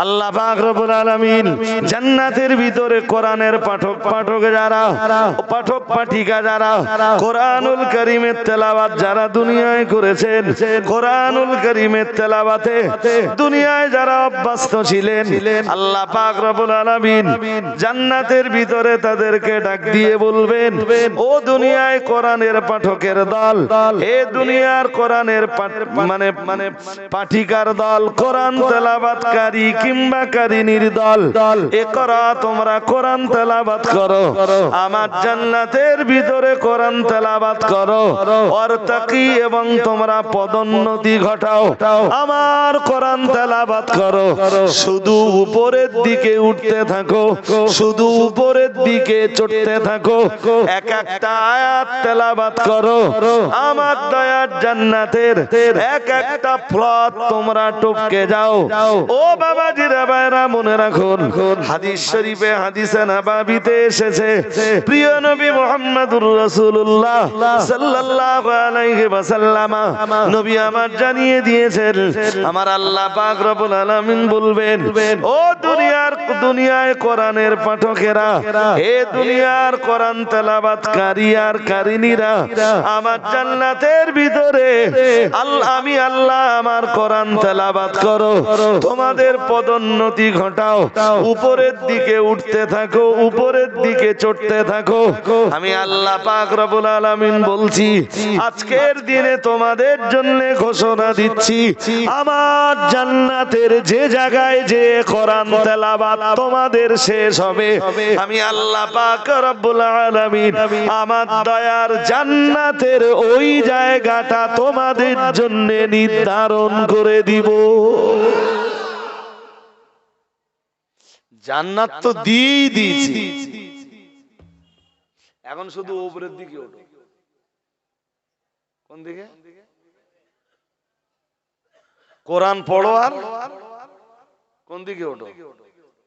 আল্লাহ পাক রব্বুল আলামিন জান্নাতের ভিতরে কোরআনের পাঠক যারা, পাঠক পাঠিকা যারা, কোরআনুল কারীমের তেলাওয়াত যারা দুনিয়ায় করেছেন, কোরআনুল কারীমের তেলাওয়াতে দুনিয়ায় যারা অভ্যস্ত ছিলেন, আল্লাহ পাক রব্বুল আলামিন জান্নাতের ভিতরে তাদেরকে ডাক দিয়ে বলবেন, ও দুনিয়ায় কোরআনের পাঠকের দল, এ দুনিয়ার কোরআনের মানে পাঠিকার দল, কোরআন তেলাওয়াতকারী কিংবা কারিনীর দল, একরা তোমরা কোরআন তেলাওয়াত করো, আমার জান্নাতের ভিতরে কোরআন তেলাওয়াত করো, ওয়ারতাকি এবং তোমরা পদোন্নতি ঘটাও, আমার কোরআন তেলাওয়াত করো, শুধু উপরের দিকে উঠতে থাকো, শুধু উপরের দিকে চড়তে থাকো, এক একটা আয়াত তেলাওয়াত করো, আমার দয়ার জান্নাতের এক একটা ফ্লট তোমরা টপকে যাও। ও বাবাজিরা ভাইরা মনে রাখুন, হাদিস শরীফে হাদিসে নববীতে এসেছে, প্রিয় নবী মুহাম্মদুর রাসূলুল্লাহ সাল্লাল্লাহু আলাইহি ওয়াসাল্লাম নবী আমার জানিয়ে দিয়েছেন, আমার আল্লাহ পাক রব্বুল আলামিন বলবেন, ও দুনিয়ায় কোরআনের পাঠকেরা, হে দুনিয়ার কোরআন তেলাওয়াতকারী আর কারিনীরা, আমার জান্নাতের ভিতরে আমি আল্লাহ আমার কোরআন তেলাওয়াত করো, তোমাদের পদোন্নতি ঘটাও, উপরের দিকে উঠতে থাকো, উপরের দিকে চড়তে থাকো, আমি আল্লাহ পাক রব্বুল আলামিন বলছি, আজকের দিনে তোমাদের জন্য ঘোষণা দিচ্ছি, আমার জান্নাতের যে জায়গায় যে কোরআন তেলাওয়াত তোমাদের শেষ হবে, আমি আল্লাহ পাক রব্বুল আলামিন আমার দয়ার জান্নাতের ওই জায়গাটা তোমাদের জন্য নির্ধারণ করে দিব। জান্নাত তো দিয়েই দিয়েছি, এখন শুধু উপরের দিকে ওঠো। কোন দিকে? কোরআন পড়ো আর কোন দিকে ওঠো।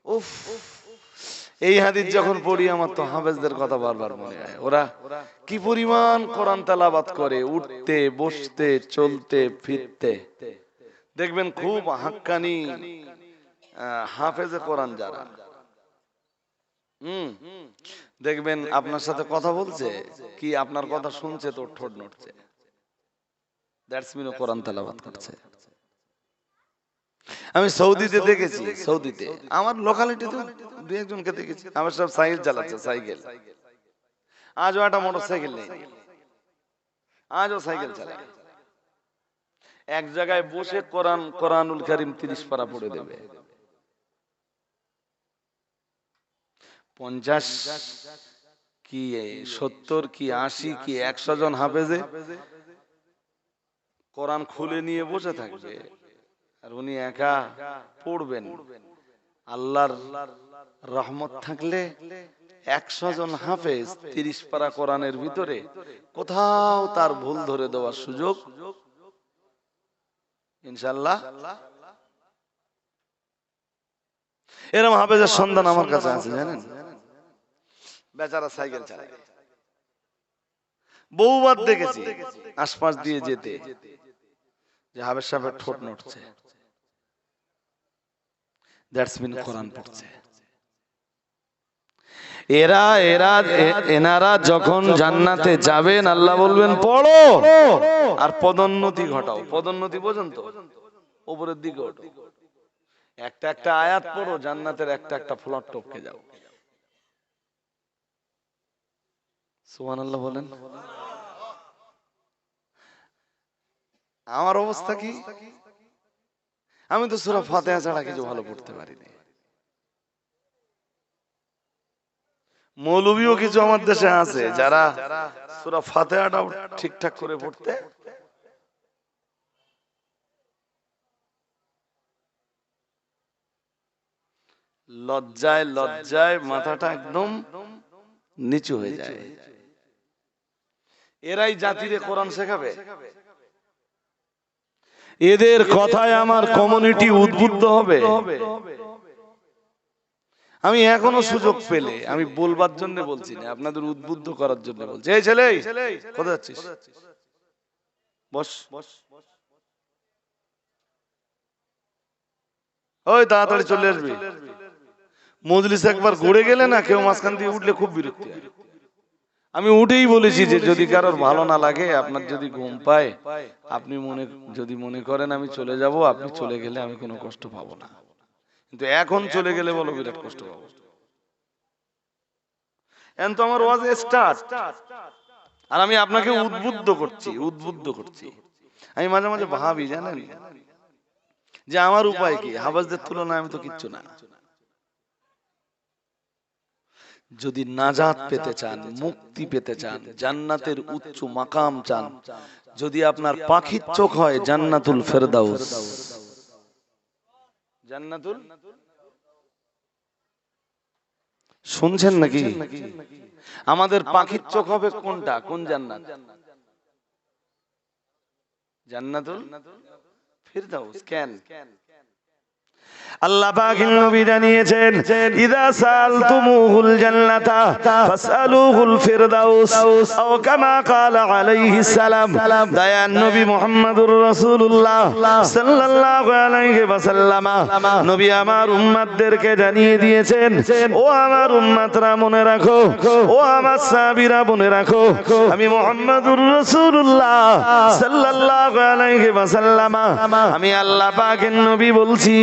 উফ, এই হাদিস যখন পড়ি আমার তো হাফেজদের কথা বারবার মনে হয়, ওরা কি পরিমাণ কোরআন তেলাওয়াত করে, উঠতে বসতে চলতে ফিরতে। দেখবেন খুব হাক্কানি হাফেজে কোরআন যারা, দেখবেন আপনার সাথে কথা বলছে কি আপনার কথা শুনছে তো ঠোঁট নড়ছে, দ্যাটস মিন কোরআন তেলাওয়াত করছে। আমি সৌদিতে দেখেছি, সৌদিতে আমার লোকালিটিতে দুই একজনকে দেখেছি, আমার সব সাইকেল চালাচ্ছে, সাইকেল, আজও একটা মোটরসাইকেল নেই, আজও সাইকেল চালায়, এক জায়গায় বসে কোরআনুল কারীম 30 পারা পড়ে দেবে। 50 কি 70 কি 80 কি 100 জন হাফেজে কোরআন খুলে নিয়ে বসে থাকবে, আর উনি একা পড়বেন। আল্লাহর রহমত থাকলে 100 জন হাফেজ 30 পারা কোরআনের ভিতরে কোথাও তার ভুল ধরে দেওয়ার সুযোগ ইনশাআল্লাহ। এরকম হাফেজের সন্ধান আমার কাছে আছে জানেন, বেচারা সাইকেল চালায়, বহুবার দেখেছি আশপাশ দিয়ে যেতে যে হাফেজ সাহেবের ঠোঁট নড়ছে, দ্যাটস মিন কোরআন পড়ছে। এনারা যখন জান্নাতে যাবেন আল্লাহ বলবেন পড়ো আর পদোন্নতি ঘটাও। পদোন্নতি পর্যন্ত উপরের দিকে ওঠো, একটা একটা আয়াত পড়ো, জান্নাতের একটা একটা ফ্লট টপকে যাও। সুবহানাল্লাহ বলেন। আমার অবস্থা কি, আমি তো সূরা ফাতিহা ছাড়া কিছু ভালো পড়তে পারি না। মৌলভীও কিছু আমার দেশে আছে যারা সূরা ফাতিহাটাও ঠিকঠাক করে পড়তে লজ্জায় লজ্জায় মাথাটা একদম নিচু হয়ে যায়। এরাই জাতিরে কোরআন শেখাবে, এদের কথায় আমার কমিউনিটি উদ্বুদ্ধ হবে। আমি এখনো সুযোগ পেলে আমি বলবার জন্য বলছি না, আপনাদের উদ্বুদ্ধ করার জন্য বলছি। এই ছেলে কোথায় যাচ্ছিস, বস। ওই তাড়াতাড়ি চলে আসবি। মজলিস একবার ঘুরে গেলে না, কেউ মাঝখান দিয়ে উঠলে খুব বিরক্তি হয়। আমি উঠেই বলেছি যে যদি কারোর ভালো না লাগে, আপনার যদি ঘুম পায়, আপনি যদি মনে করেন আমি চলে যাব, আপনি চলে গেলে আমি কোনো কষ্ট পাবো না। কিন্তু এখন চলে গেলে বলো বিরাট কষ্ট পাবো। এখন তো আমার ওয়াজ স্টার্ট, আর আমি আপনাকে উদ্বুদ্ধ করছি। আমি মাঝে মাঝে ভাবি, জানেন যে আমার উপায় কি? হাফেজদের তুলনায় আমি তো কিচ্ছু না। যদি নাজাত পেতে চান, মুক্তি পেতে চান, জান্নাতের উচ্চ মাকাম চান, যদি আপনার পাখির চোখ হয় জান্নাতুল ফেরদাউস। জান্নাতুল, শুনছেন নাকি? আমাদের পাখির চোখ হবে কোনটা? কোন জান্নাত? জান্নাতুল ফেরদাউস। কেন? আল্লাহ পাকের নবী জানিয়েছেন, ইযা সালতুমুহুল জান্নাতা ফাসআলুহুল ফিরদাউস, আও কামা ক্বালা আলাইহিস সালাম। দয়ার নবী মুহাম্মদুর রাসূলুল্লাহ সাল্লাল্লাহু আলাইহি ওয়াসাল্লাম নবী আমার উম্মতদেরকে জানিয়ে দিয়েছেন, ও আমার উম্মতরা মনে রাখো, ও আমার সাহাবীরা মনে রাখো, আমি মুহাম্মদুর রাসূলুল্লাহ সাল্লাল্লাহু আলাইহি ওয়াসাল্লাম, আমি আল্লাহ পাকের নবী বলছি,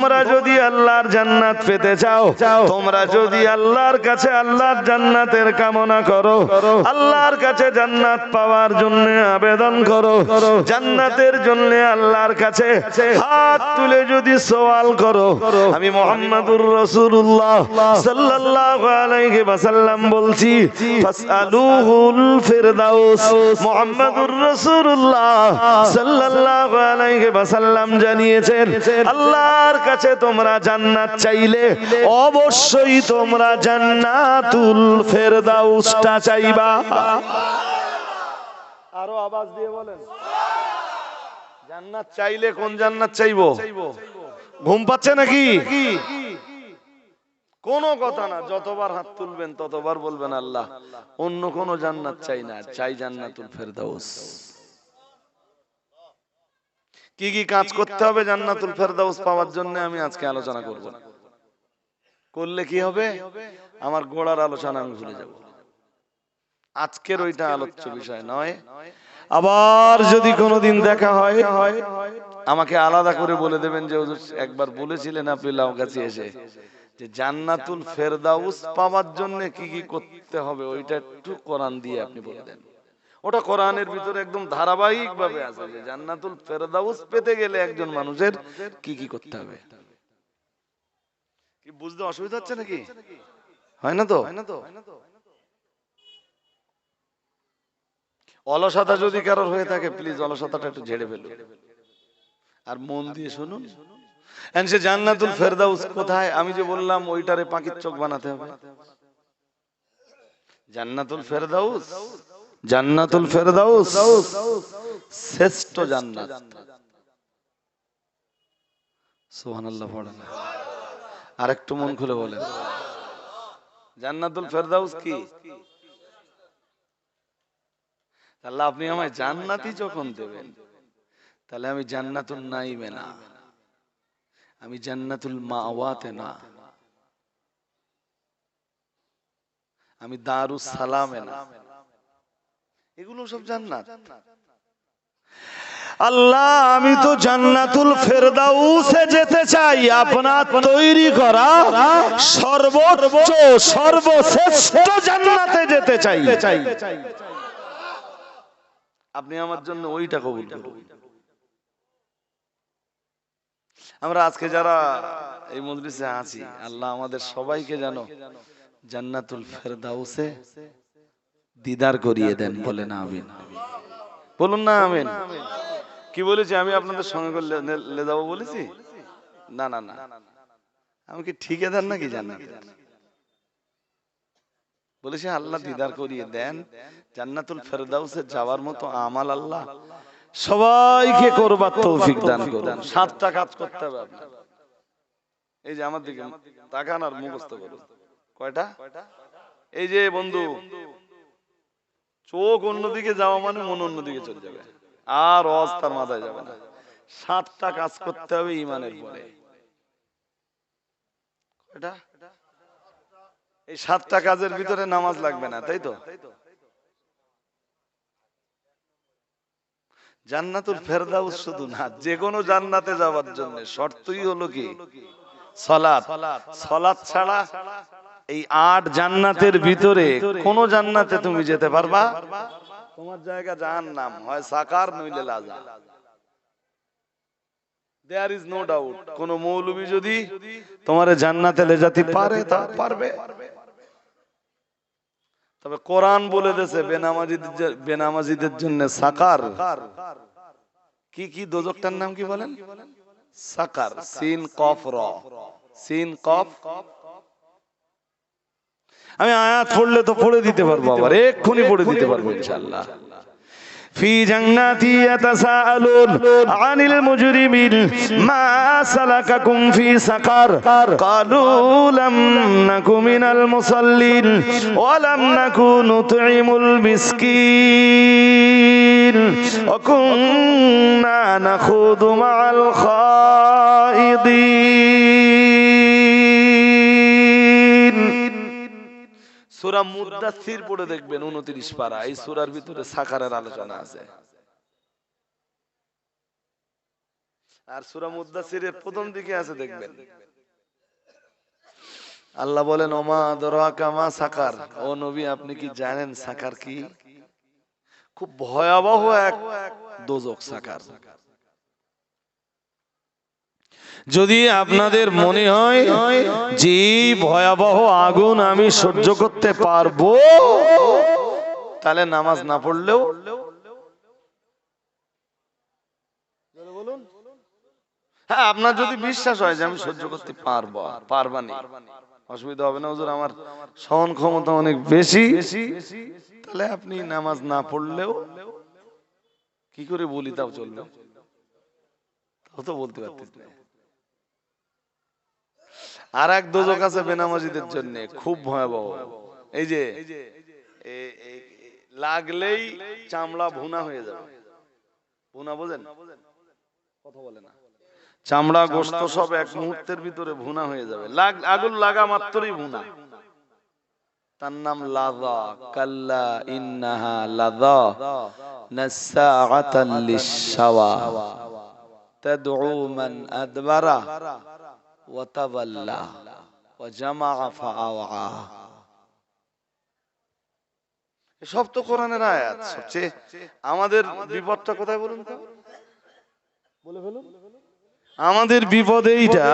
তোমরা যদি আল্লাহর জান্নাত পেতে চাও, তোমরা যদি আল্লাহর কাছে আল্লাহর জান্নাতের কামনা করো, আল্লাহর কাছে জান্নাত পাওয়ার জন্য আবেদন করো, জান্নাতের জন্য আল্লাহর কাছে হাত তুলে যদি সওয়াল করো, আমি মুহাম্মদুর রাসূলুল্লাহ সাল্লাল্লাহু আলাইহি ওয়াসাল্লাম বলছি, ফাসআলুহুল ফিরদাউস। মুহাম্মদুর রাসূলুল্লাহ সাল্লাল্লাহু আলাইহি ওয়াসাল্লাম জানিয়েছেন, আল্লাহর কাছে তোমরা জান্নাত চাইলে অবশ্যই তোমরা জান্নাতুল ফেরদাউসটা চাইবা। আরো আওয়াজ দিয়ে বলেন, জান্নাত চাইলে কোন জান্নাত চাইবো? ঘুম পাচ্ছে নাকি? কোন কথা না, যতবার হাত তুলবেন ততবার বলবেন আল্লাহ অন্য কোন জান্নাত চাই না, চাই জান্নাতুল ফেরদাউস। কি কি কাজ করতে হবে জান্নাতুল ফেরদাউস পাওয়ার জন্য আমি আজকে আলোচনা করব। করলে কি হবে? আমার গোড়ার আলোচনা আমি ভুলে যাব। আজকের ওইটা আলোচ্য বিষয় নয়। আবার যদি কোনোদিন দেখা হয়, আমাকে আলাদা করে বলে দেবেন যে হুজুর একবার বলেছিলেন আপনি লাউগাছি এসে যে জান্নাতুল ফেরদাউস পাওয়ার জন্য কি কি করতে হবে, ওইটা একটু কোরআন দিয়ে আপনি বলে দেন। ওটা কোরআনের ভিতরে একদম ধারাবাহিক ভাবে আছে যে জান্নাতুল ফেরদাউস পেতে গেলে একজন মানুষের কি কি করতে হবে। কি বুঝতে অসুবিধা হচ্ছে নাকি? হয় না তো? অলসতা যদি কারোর হয়ে থাকে প্লিজ অলসতাটা একটু ঝেড়ে ফেলুন আর মন দিয়ে শুনুন। সে জান্নাতুল ফেরদাউস কোথায়? আমি যে বললাম ওইটারে পাখির চোখ বানাতে হবে। জান্নাতুল ফেরদাউস, জান্নাতুল ফেরদাউস শ্রেষ্ঠ জান্নাত। সুবহানাল্লাহ পড়েন। আরেকটু মন খুলে বলেন, জান্নাতুল ফেরদাউস কি? আল্লাহ আপনি আমায় জান্নাতি যখন দেবেন, তাহলে আমি জান্নাতুল নাইমে না, আমি জান্নাতুল মাওয়াতে না, আমি দারুস সালামে না, এগুলো সব জান্নাত। আল্লাহ আমি তো জান্নাতুল ফেরদাউসে যেতে চাই, আপনার তৈরি করা সর্বোচ্চ সর্বশ্রেষ্ঠ জান্নাতে যেতে চাই। আপনি আমার জন্য ওইটা কবুল করুন। আমরা আজকে যারা এই মজলিসে আছি, আল্লাহ আমাদের সবাইকে যেন জান্নাতুল ফেরদাউসে দিদার করিয়ে দেন। বলেন আমিন। বলুন না আমিন। কি বলেছি আমি? আপনাদের সঙ্গে লে যাবো বলেছি? না না না, আমি কি ঠিকাদার নাকি জান্নাত? বলেছি আল্লাহ দিদার করিয়ে দেন, জান্নাতুল ফেরদাউসে যাওয়ার মতো আমাল আল্লাহ সবাইকে করবার তৌফিক দান করুন। 7টা কাজ করতে হবে আপনার। এই যে আমার দিকে তাকান আর মুখস্থ করুন। কয়টা? এই যে বন্ধু, চোখ অন্যদিকে যাওয়া মানে মন অন্যদিকে চলে যাবে, আর অবস্থার মাথায় যাবে না। 7টা কাজ করতে হবে ইমানের পরে। এটা এই 7টা কাজের ভিতরে নামাজ লাগবে না, তাই তো? জান্নাতুল ফেরদাউস শুধু না, যে কোনো জান্নাতে যাওয়ার জন্য শর্তই হলো কি? সালাত। সালাত ছাড়া এই 8 জান্নাতের ভিতরে কোন জান্নাতে তুমি যেতে পারবা? তোমার জায়গা জাহান্নাম, হয় সাকার নইলে লাজা। There is no doubt. কোন মৌলবী যদি তোমারে জান্নাতে লে যেতে পারে, তা পারবে। তবে কোরআন বলে দিয়েছে বেনামাজিদের জন্য সাকার। কি কি দোজখটার নাম কি বলেন? সাকার। সিন কফ র, সিন কফ। আমি আয়াত পড়লে তো পড়ে দিতে পারবো, আবার এক্ষুনি পড়ে দিতে পারবো ইনশাআল্লাহ। في جنات يتساءلون عن المجرمين ما سلككم في سقر قالوا لم نك من المصلين ولم نك نطعم المسكين وكنا نخوض مع الخائضين। সূরা মুদ্দাসসির পড়ে দেখবেন 29 পারা, এই সূরার ভিতরে সাকারের আলোচনা আছে। আর সূরা মুদ্দাসসিরের প্রথম দিকে আছে দেখবেন, আল্লাহ বলেন ওমা আদরাকা মা সাকার। ও নবী, আপনি কি জানেন সাকার কি? খুব ভয়াবহ এক দোজখ সাকার। যদি আপনাদের মনে হয় যে ভয়াবহ আগুন আমি সহ্য করতে পারবো, তাহলে নামাজ না পড়লেও, হ্যাঁ, আপনার যদি বিশ্বাস হয় যে আমি সহ্য করতে পারবো, পারবানি, অসুবিধা হবে না, হুজুর আমার সহন ক্ষমতা অনেক বেশি, তাহলে আপনি নামাজ না পড়লেও কি করে বলি তাও চলবে, তাও তো বলতে পারতেন না। আর এক দোজখ আছে বেনামাজিদের জন্য, খুব ভয়াবহ। এই যে লাগলেই চামড়া ভুনা হয়ে যাবে। ভুনা বোঝেন? কথা বলে না। চামড়া গোশত সব এক মুহূর্তের ভিতরে ভুনা হয়ে যাবে, আগুন লাগা মাত্রই ভুনা। তার নাম লাযা। কাল্লা ইন্নাহা লাযা নাসসাআতান লিশ-শাওয়া তাদউ মান আদবারা ওয়া তাওয়াল্লা ওয়া জামাআ ফাআওয়া। সব তো কোরআনের আয়াত। সবচেয়ে আমাদের বিপদটা কোথায় বলুন তো? বলে ফেলুন। আমাদের বিপদ এইটা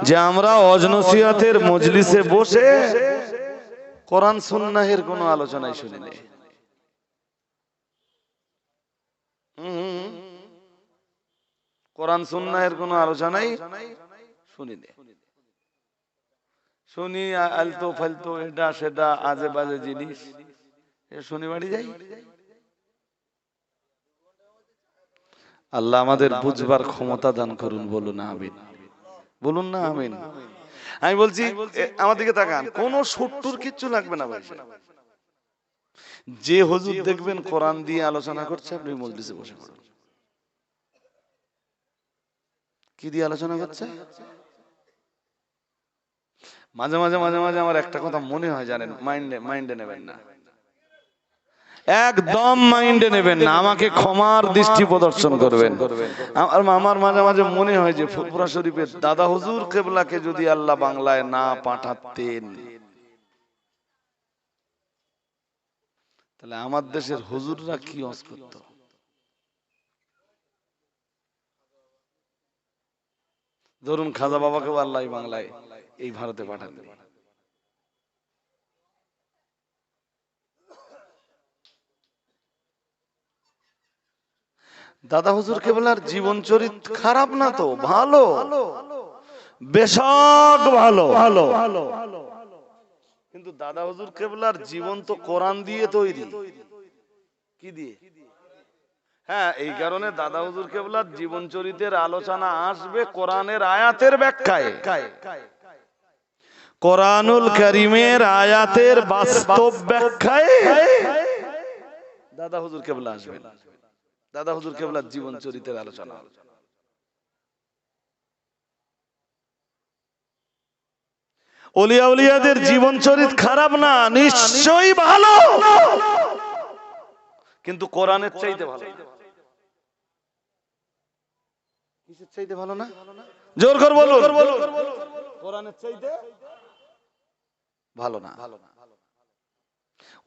যে আমরা অজনসিয়াতের মজলিসে বসে কোরআন সুন্নাহের কোনো আলোচনাই শুনি না। কোরআন সুন্নাহের কোনো আলোচনাই শুনি না। শুনি আলতো ফালতো এটা সেটা আজে বাজে জিনিস, শুনি বাড়ি যাই। আল্লাহ আমাদের বুঝবার ক্ষমতা দান করুন, বলুন আমিন, বলুন না আমিন। আমি বলছি আমার দিকে তাকান, কোন সুট্টুর কিচ্ছু লাগবে না ভাই। যে হুজুর দেখবেন কোরআন দিয়ে আলোচনা করছে, আপনি মজলিসে বসে পড়ুন। কি দিয়ে আলোচনা করছে? মাঝে মাঝে মাঝে মাঝে আমার একটা কথা মনে হয়, জানেন, মাইন্ডে নেবেন না, একদম মাইন্ডে নেবেন না, আমাকে ক্ষমার দৃষ্টি প্রদর্শন করবেন। আমার মাঝে মাঝে মনে হয় যে ফুরফুরা শরীফের দাদা হুজুর কেবলাকে যদি আল্লাহ বাংলায় না পাঠাতেন, তাহলে আমার দেশের হুজুররা কি ওয়াজ করত। ধরুন খাজা বাবাকেও আল্লাহ বাংলায় এই ভারতে পাঠাতেন, দাদা হুজুর কেবলার জীবন চরিত্র খারাপ না তো, ভালো, বেশক ভালো, কিন্তু দাদা হুজুর কেবলার জীবন তো কোরআন দিয়ে তৈরি। কি দিয়ে? হ্যাঁ, এই কারণে দাদা হুজুর কেবলার জীবন চরিত্রের আলোচনা আসবে কোরআনের আয়াতের ব্যাখ্যায়। কোরআনুল কারীমের আয়াতের বাস্তব ব্যাখ্যায় দাদা হুজুর কেবলা আসবে। দাদা হুজুর কেবলার জীবন চরিত্রের আলোচনা। ওলিয়া উলিয়াদের জীবন চরিত্র খারাপ না, নিশ্চয়ই ভালো, কিন্তু কোরআনের চাইতে ভালো। কিসের চাইতে ভালো না? জোর করে বলুন। কোরআনের চাইতে ভালো না।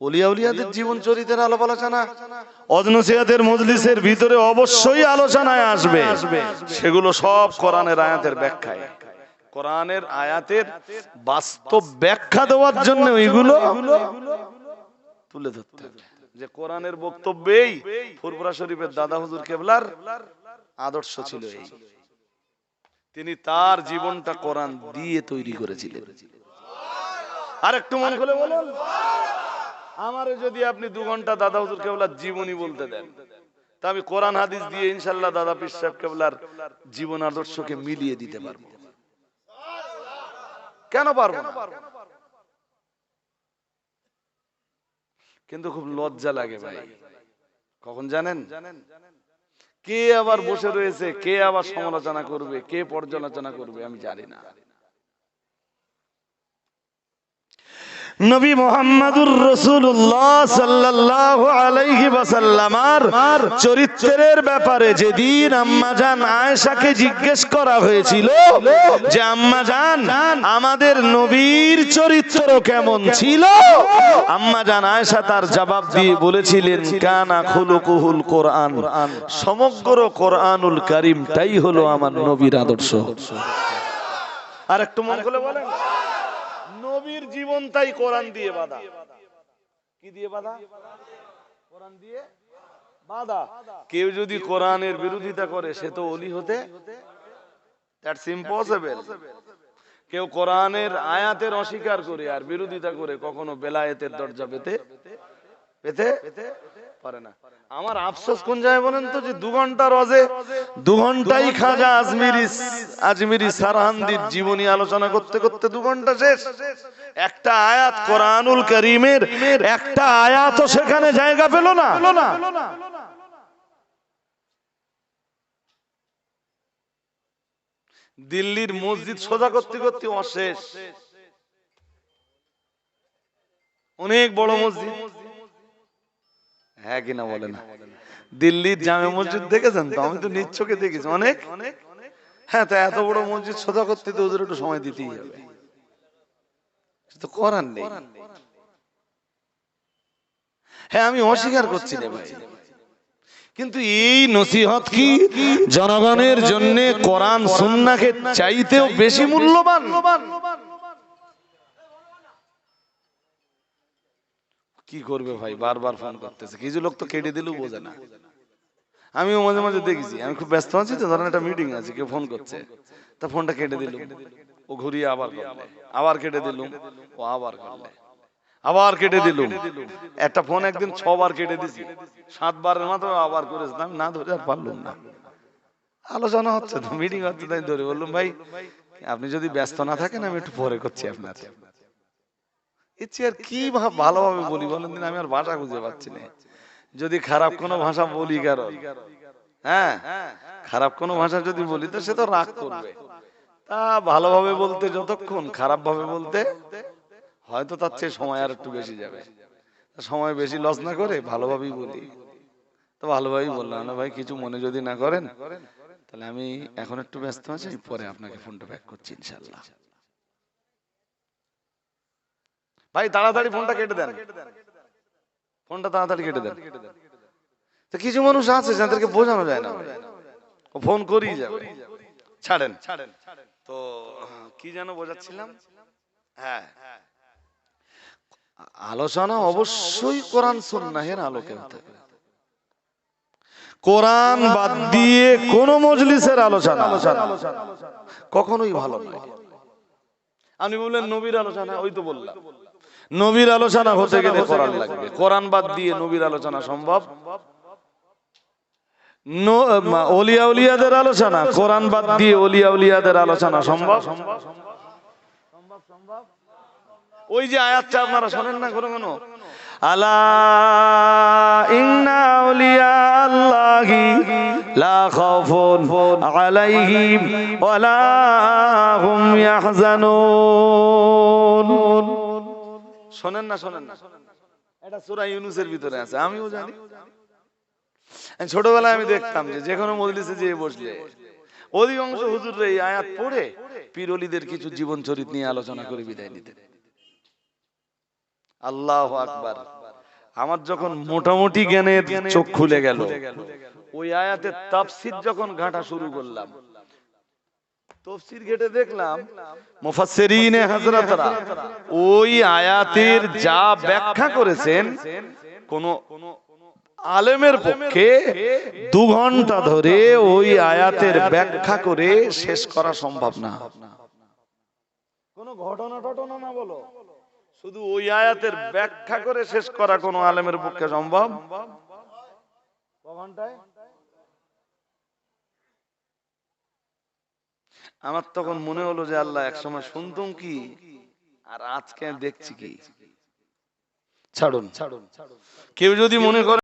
ওলিয়া উলিয়াদের জীবন চরিত্রের আলাপ আলোচনা অজনসিয়াতের মজলিসের ভিতরে অবশ্যই আলোচনায় আসবে। সেগুলো সব কোরআনের আয়াতের ব্যাখ্যায়, কোরআনের আয়াতের বাস্তব ব্যাখ্যা দেওয়ার জন্য ওইগুলো তুলে ধরতে হবে। যে কোরআনের বক্তব্যেই ফুরফুরা শরীফের দাদা হুজুর কেবলার আদর্শ ছিল এই, তিনি তার জীবনটা কোরআন দিয়ে তৈরি করেছিলেন। আর একটু মন খুলে বলুন, আমারে যদি আপনি 2 ঘন্টা দাদা হুজুর কেবলার জীবনী বলতে দেন, তা আমি কোরআন হাদিস দিয়ে ইনশাআল্লাহ দাদা পীর সাহেব কেবলার জীবন আদর্শকে মিলিয়ে দিতে পারবো। কেন পারবো না? কিন্তু খুব লজ্জা লাগে ভাই। কখন জানেন? কে আবার বসে রয়েছে, কে আবার সমালোচনা করবে, কে পর্যালোচনা করবে, আমি জানি না। নবী মুহাম্মদুর রাসূলুল্লাহ সাল্লাল্লাহু আলাইহি ওয়াসাল্লামের চরিত্রের ব্যাপারে যেদিন আম্মাজান আয়েশাকে জিজ্ঞেস করা হয়েছিল যে আম্মাজান আমাদের নবীর চরিত্র কেমন ছিল, আম্মাজান আয়েশা তার জবাব দিয়ে বলেছিলেন কানা খুলুকুহুল কোরআন, সমগ্র কোরআনুল কারীমটাই হলো আমার নবীর আদর্শ। আর একটু মন খুলে বলেন, নবীর জীবনটাই কোরআন দিয়ে বাঁধা। কি দিয়ে বাঁধা? কোরআন দিয়ে বাঁধা। কেউ যদি কোরআনের বিরোধিতা করে সে তো ওলি হতে, দ্যাটস ইম্পসিবল। কেউ কোরআনের আয়াতের অস্বীকার করে আর বিরোধিতা করে কখনো বেলায়েতের দরজা পেতে পারে না। আমার আফসোস কোন যায় বলেন তো, যে 2 ঘন্টা রোজে 2 ঘন্টাই খাজা আজমিরি সারহান্দির জীবনী আলোচনা করতে করতে 2 ঘন্টা শেষ। একটা আয়াত কোরআনুল কারীমের একটা আয়াতও সেখানে জায়গা পেল না। দিল্লির মসজিদ সোজা করতে করতে অশেষ, অনেক বড় মসজিদ, হ্যাঁ কিনা বলে না? দিল্লির জামে মসজিদ দেখেছেন তো? আমি তো নিজ চোখে দেখেছি অনেক। হ্যাঁ, তা এত বড় মসজিদ সোজা করতে তো ওদের একটু সময় দিতেই হবে, তো করার নেই। হ্যাঁ, আমি অস্বীকার করছি না ভাই, কিন্তু এই নসিহত কি জনগণের জন্য কোরআন সুন্নাহকে চাইতেও বেশি মূল্যবান? কি করবে ভাই, বারবার ফোন করতেছে, কিছু লোক তো কেটে দিলেও বোঝে না। আমিও মাঝে মাঝে দেখেছি, আমি খুব ব্যস্ত আছি তো, ধরেন একটা মিটিং আছে, কেউ ফোন করছে, তা ফোনটা কেটে দিলুম, ও ঘুরিয়ে আবার করলে, আবার কেটে দিলুম, ও আবার করলে, আবার কেটে দিলুম। একটা ফোন একদিন 6 বার কেটে দিছি, 7 বারের মাথায় আবার করেছিলাম, না ধরে আর পারলাম না। আলোচনা হচ্ছে তো, মিটিং হচ্ছে, তাই ধরে বললাম ভাই আপনি যদি ব্যস্ত না থাকেন আমি একটু পরে করছি আপনার। ইচ্ছে আর কি ভালোভাবে বলি বলেন দিন, আমি আর ভাষা খুঁজে পাচ্ছি না। যদি খারাপ কোনো ভাষা বলি কারণ, হ্যাঁ খারাপ কোনো ভাষা যদি বলি তো সে তো রাগ করবে। তা ভালোভাবে বলতে যতক্ষণ, খারাপ ভাবে বলতে হয়তো তার চেয়ে সময় আর একটু বেশি যাবে। সময় বেশি লস না করে ভালোভাবেই বলি। তো ভালোভাবেই বললাম, না ভাই কিছু মনে যদি না করেন তাহলে আমি এখন একটু ব্যস্ত আছি, পরে আপনাকে ফোনটা ব্যাক করছি ইনশাআল্লাহ। ভাই তাড়াতাড়ি ফোনটা কেটে দেন, ফোনটা তাড়াতাড়ি কেটে দেন। তো কিছু মানুষ আছে যাদেরকে বোঝানো যায় না, ও ফোন করেই যাবে। ছাড়েন। তো কি যেন বোঝাচ্ছিলাম? হ্যাঁ, আলোচনা অবশ্যই কোরআন সুন্নাহের আলোকে হতে হবে। কোরআন বাদ দিয়ে কোন মজলিসের আলোচনা কখনোই ভালো নয়। আপনি বললেন নবীর আলোচনা, ওই তো বললাম নবীর আলোচনা হতে গেলে কোরআন লাগবে। কোরআন বাদ দিয়ে নবীর আলোচনা সম্ভব? ওলিয়া উলিয়াদের আলোচনা, কোরআন বাদ দিয়ে ওলিয়া উলিয়াদের আলোচনা সম্ভব? ওই যে আয়াতটা আপনারা শোনেন না কোনো কোনো, আলা ইন্না আউলিয়া আল্লাহি লা খাউফুন আলাইহিম ওয়ালা হুম ইয়াহজানুন। শোনেন না শোনেন না, এটা সূরা ইউনূসের ভিতরে আছে, আমিও জানি। ছোটবেলায় আমি দেখতাম যে কোনো মজলিসে যেয়ে বসলে অধিকাংশ হুজুররা এই আয়াত পড়ে পীর ওলিদের কিছু জীবন চরিত নিয়ে আলোচনা করে বিদায় নিতেন। আল্লাহু আকবার। আমার যখন মোটামুটি জ্ঞানের চোখ খুলে গেল, ওই আয়াতের তাফসীর যখন ঘাঁটা শুরু করলাম, তাফসীর ঘেটে দেখলাম মুফাসসিরিনে হযরতরা ওই আয়াতের যা ব্যাখ্যা করেছেন, কোন আলেমের পক্ষে 2 ঘন্টা ধরে ওই আয়াতের ব্যাখ্যা করে শেষ করা সম্ভব না। কোন ঘটনা না বলো, শুধু ওই আয়াতের ব্যাখ্যা করে শেষ করা কোন আলেমের পক্ষে সম্ভব? ঘন্টায় আমার তখন মনে হলো যে আল্লাহ, একসময় শুনতুম কি আর আজকে দেখছি কি। ছাড়ুন, কেউ যদি মনে করে